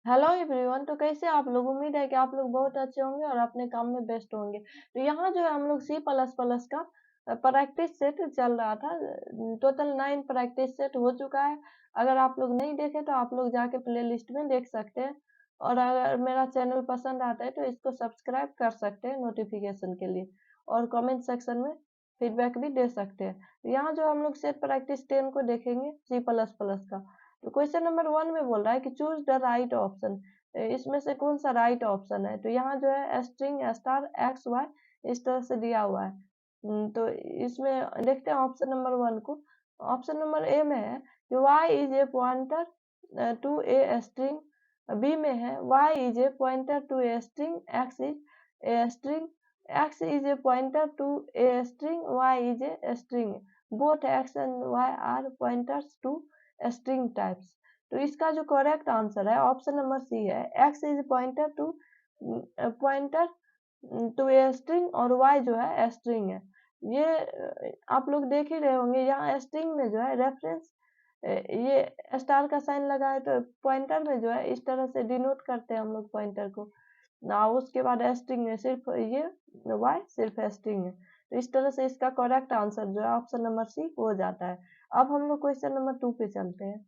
Hello everyone. तो कैसे आप लोग? उम्मीद है कि आप लोग बहुत अच्छे होंगे और अपने काम में बेस्ट होंगे। तो यहाँ जो है हम लोग सी प्लस प्लस का प्रैक्टिस सेट चल रहा था। टोटल 9 प्रैक्टिस सेट हो चुका है। अगर आप लोग नहीं देखे तो आप लोग जाके प्ले लिस्ट में देख सकते हैं। और अगर मेरा चैनल पसंद आता है तो इसको सब्सक्राइब कर सकते हैं नोटिफिकेशन के लिए। और कमेंट सेक्शन में फीडबैक भी दे सकते हैं। तो यहाँ जो हम लोग सेट प्रैक्टिस 10 को देखेंगे सी प्लस प्लस का। तो क्वेश्चन नंबर 1 में बोल रहा है कि चूज द राइट ऑप्शन। इसमें से कौन सा राइट ऑप्शन है? तो यहाँ जो है स्ट्रिंग स्टार एक्स वाई इस तरह से दिया हुआ है। तो इसमें देखते हैं ऑप्शन नंबर 1 को। ऑप्शन नंबर ए में है कि y is a pointer to a string. B में है y is a pointer to a string, x is a string, x is a pointer to a string, y is a string. Both x and y are pointers to string types. तो इसका जो correct answer है option number C है। x is pointer to a string और y जो है string है। ये आप लोग देख ही रहे होंगे। यहाँ स्ट्रिंग में जो है रेफरेंस ये स्टार का साइन लगा है, तो पॉइंटर में जो है इस तरह से डिनोट करते हैं हम लोग पॉइंटर को ना। उसके बाद स्ट्रिंग में सिर्फ ये y सिर्फ स्ट्रिंग है। तो इस तरह से इसका करेक्ट आंसर जो है ऑप्शन नंबर सी हो जाता है। अब हम लोग क्वेश्चन नंबर 2 पे चलते हैं।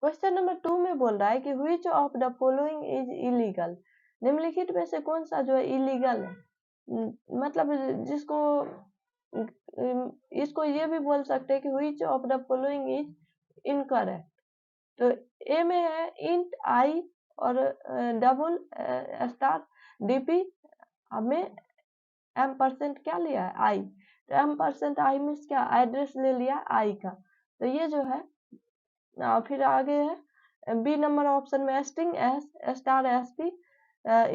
क्वेश्चन नंबर 2 में बोल रहा है कि which of the following is illegal. निम्नलिखित में से कौन सा जो है इलीगल है? मतलब जिसको इसको ये भी बोल सकते हैं कि which of the following is incorrect. तो ए में है इंट आई और डबल स्टार डीपी हमें एम परसेंट क्या लिया है आई। तो एम परसेंट आई मीन्स क्या एड्रेस ले लिया आई का। तो ये जो है फिर आगे है बी नंबर ऑप्शन में string s star s p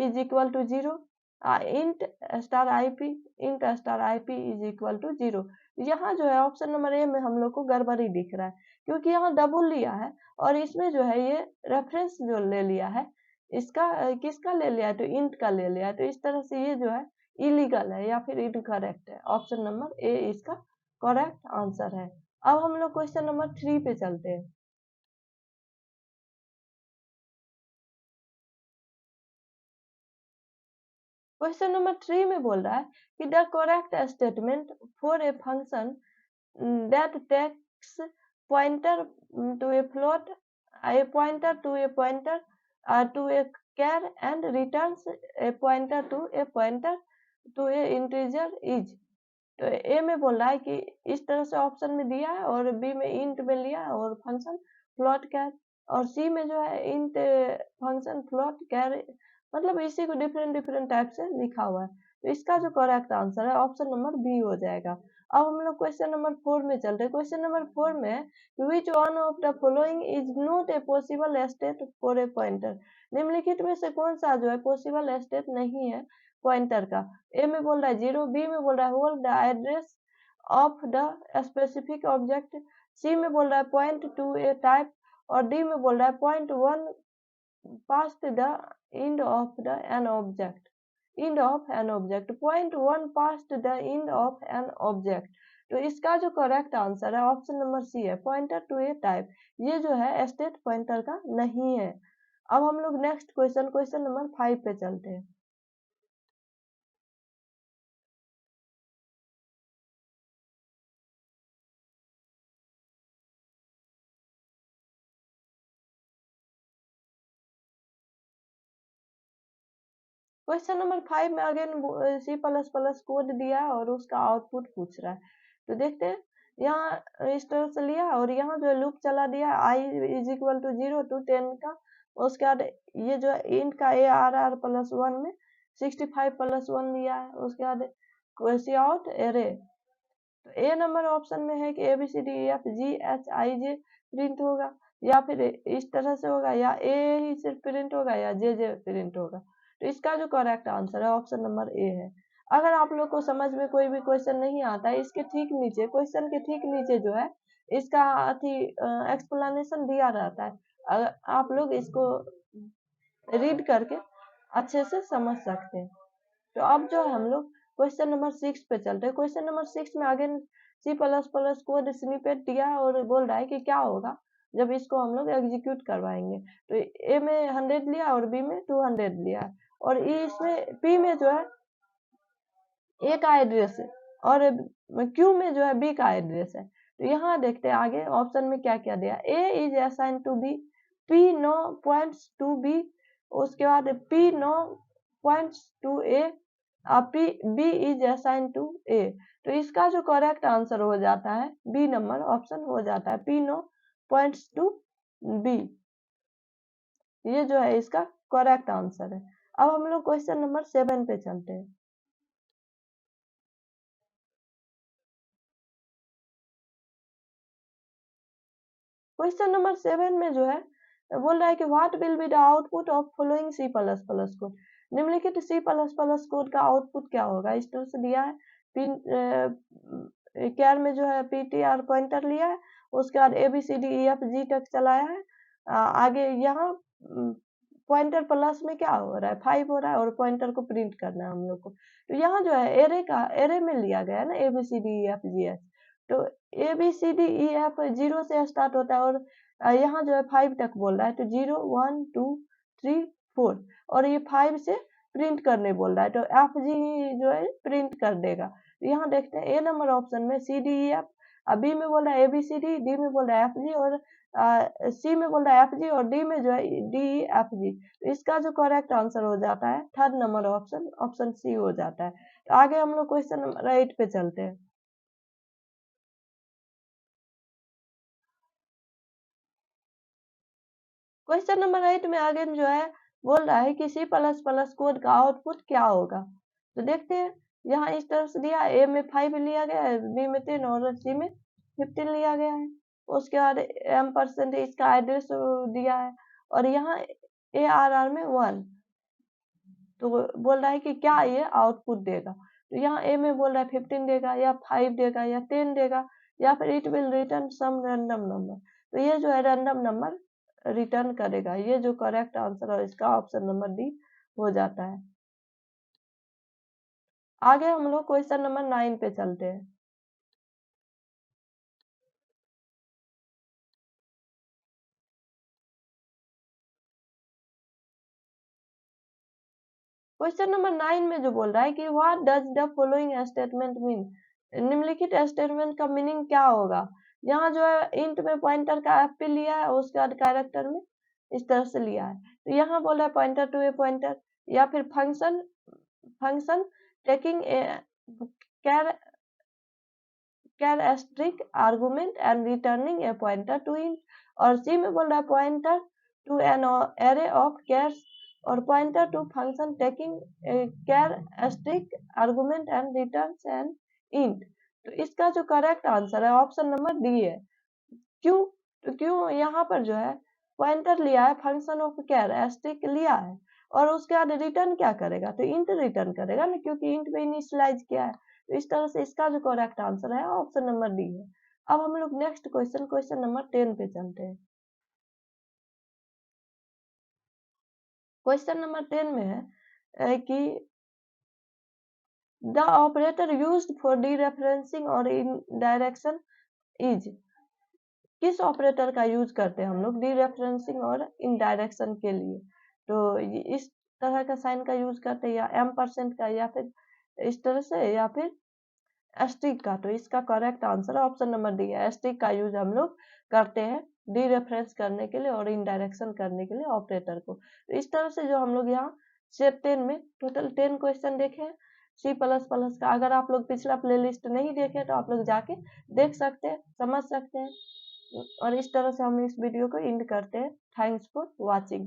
is equal to 0, int star i p, int star i p is equal to 0। यहाँ जो है ऑप्शन नंबर ए में हम लोग को गड़बड़ी दिख रहा है, क्योंकि यहाँ डबल लिया है और इसमें जो है ये रेफरेंस जो ले लिया है इसका किसका ले लिया है? तो इंट का ले लिया है। तो इस तरह से ये जो है इलीगल है या फिर इनकरेक्ट है। ऑप्शन नंबर ए इसका करेक्ट आंसर है। अब हम लोग क्वेश्चन नंबर 3 पे चलते हैं। क्वेश्चन नंबर 3 में बोल रहा है कि the correct statement for a function that takes pointer to a float, a pointer to a pointer to a char and returns a pointer to a integer is. तो A में बोल रहा है कि इस तरह से ऑप्शन में दिया है और बी में इंट में लिया है और फंक्शन फ्लोट कैर, और सी में जो है इंट फंक्शन फ्लोट कैर, मतलब इसी को डिफरेंट डिफरेंट टाइप से लिखा हुआ है। तो इसका जो करेक्ट आंसर है ऑप्शन नंबर बी हो जाएगा। अब हम लोग क्वेश्चन नंबर 4 में चलते हैं। क्वेश्चन नंबर 4 में है which one of the following is not a possible state for a pointer. निम्नलिखित में से कौन सा जो है पॉसिबल स्टेट नहीं है पॉइंटर का? ए में बोल रहा है 0, बी में बोल रहा है hold the address of the specific object, C में बोल रहा है पॉइंट टू ए टाइप और डी में बोल रहा है point one past the end of the an object, end of an object, point one past the end of an object। तो इसका जो करेक्ट आंसर है ऑप्शन नंबर सी है पॉइंटर टू ए टाइप। ये जो है स्टेट पॉइंटर का नहीं है। अब हम लोग नेक्स्ट क्वेश्चन क्वेश्चन नंबर 5 पे चलते हैं। क्वेश्चन नंबर 5 में again C plus plus code दिया है और उसका आउटपुट पूछ रहा है। तो देखते हैं। यहाँ इस तरह से लिया और यहाँ जो लूप चला दिया I is equal to 0 to 10 का। उसके बाद ये जो इंट का ए आर आर प्लस 1 में 65 प्लस 1 लिया है। उसके बाद सी आउट एरे। तो ए नंबर ऑप्शन में है कि A B C D E F G H I J print होगा, या फिर इस तरह से होगा, या ए ही सिर्फ प्रिंट होगा या जे प्रिंट होगा। तो इसका जो करेक्ट आंसर है ऑप्शन नंबर ए है। अगर आप लोग को समझ में कोई भी क्वेश्चन नहीं आता है, इसके ठीक नीचे क्वेश्चन के ठीक नीचे जो है इसका अथी एक्सप्लेनेशन दिया रहता है। अगर आप लोग इसको रीड करके अच्छे से समझ सकते हैं। तो अब जो हम लोग क्वेश्चन नंबर 6 पे चलते हैं। क्वेश्चन नंबर 6 में अगेन C++ कोड स्निपेट दिया है और बोल रहा है कि क्या होगा जब इसको हम लोग एग्जीक्यूट करवाएंगे। तो ए में 100 लिया और बी में 200 लिया है, और इसमें पी में जो है ए का एड्रेस है और क्यू में जो है बी का एड्रेस है। तो यहाँ देखते हैं आगे ऑप्शन में क्या क्या दिया। A is assign to B, P no points to B, उसके बाद P no points to A, P B is assign to A. तो इसका जो करेक्ट आंसर हो जाता है बी नंबर ऑप्शन हो जाता है, P no points to be. ये जो है इसका करेक्ट आंसर है। अब हम लोग क्वेश्चन नंबर 7 पे चलते हैं। क्वेश्चन नंबर 7 में जो है बोल रहा है कि what will be the output of following C++ code. निम्नलिखित C++ कोड का आउटपुट क्या होगा, इस तरह से दिया है। पिन कैर में जो है ptr पॉइंटर लिया है, उसके बाद ABCDEFG तक चलाया है। आगे यहाँ पॉइंटर प्लस में क्या हो रहा है 5 हो रहा है और पॉइंटर को प्रिंट करना है हम लोग को। तो यहाँ जो है एरे में लिया गया है ना ABCDEFG। तो ABCDEF 0 से स्टार्ट होता है और यहाँ जो है 5 तक बोल रहा है, तो 0 1 2 3 4 और ये 5 से प्रिंट करने बोल रहा है, तो FG जो है प्रिंट कर देगा। तो यहाँ देखते हैं ए नंबर ऑप्शन में CDEF, बी में बोल रहा है ABCD, डी में बोल रहा है FG और सी में बोल रहा है FG और डी में जो है DEFG। तो इसका जो करेक्ट आंसर हो जाता है third number option, option C हो जाता है। तो आगे हम लोग क्वेश्चन नंबर 8 पे चलते हैं। क्वेश्चन नंबर 8 में आगे जो है बोल रहा है कि C++ कोड का आउटपुट क्या होगा। तो देखते हैं, यहाँ इस तरह से दिया, ए में 5 लिया गया है, बी में 10 और सी में 15 लिया गया है। उसके बाद M% इसका एड्रेस दिया है और यहाँ ARR में 1। तो बोल रहा है कि क्या ये आउटपुट देगा। तो यहाँ ए में बोल रहा है 15 देगा या 5 देगा या 10 देगा या फिर it will return some random number. तो ये जो है रैंडम नंबर रिटर्न करेगा। ये जो करेक्ट आंसर है इसका ऑप्शन नंबर डी हो जाता है। आगे हम लोग क्वेश्चन नंबर 9 पे चलते हैं। क्वेश्चन नंबर 9 में जो बोल रहा है कि what does the following statement mean. निम्नलिखित स्टेटमेंट का मीनिंग क्या होगा। यहाँ जो है इंट में पॉइंटर का FP लिया है, उसके बाद कैरेक्टर में इस तरह से लिया है। तो यहाँ बोल रहा है पॉइंटर टू ए पॉइंटर या फिर function function taking a characteristic argument and returning a pointer to int. और सी में बोल रहा है pointer to an array of chars और pointer to function taking characteristic argument and returns an int. तो इसका जो करेक्ट आंसर है ऑप्शन नंबर डी है। क्यों, तो क्यों यहाँ पर जो है पॉइंटर लिया है, फंक्शन ऑफ कैरेक्टरिस्टिक लिया है और उसके बाद रिटर्न क्या करेगा, तो इंट रिटर्न करेगा ना, क्योंकि इंट में इनिशियलाइज किया है। तो इस तरह से इसका जो करेक्ट आंसर है ऑप्शन नंबर डी है। अब हम लोग नेक्स्ट क्वेश्चन, क्वेश्चन नंबर 10 पे चलते हैं। क्वेश्चन नंबर 10 में है कि द ऑपरेटर यूज्ड फॉर डीरेफरेंसिंग और इनडायरेक्शन इज। किस ऑपरेटर का यूज करते हैं हम लोग डीरेफरेंसिंग और इनडायरेक्शन के लिए। तो इस तरह का साइन का यूज करते हैं या M% का या फिर इस तरह से या फिर एस्ट्रिक का। तो इसका correct answer option number D है। एस्ट्रिक का यूज हम लोग करते हैं डी रेफरेंस करने के लिए और इनडायरेक्शन करने के लिए ऑपरेटर को। तो इस तरह से जो हम लोग यहाँ सेट 10 में टोटल 10 क्वेश्चन देखे हैं C++ का। अगर आप लोग पिछला प्लेलिस्ट नहीं देखे तो आप लोग जाके देख सकते हैं, समझ सकते हैं। और इस तरह से हम इस वीडियो को एंड करते हैं। Thanks for watching.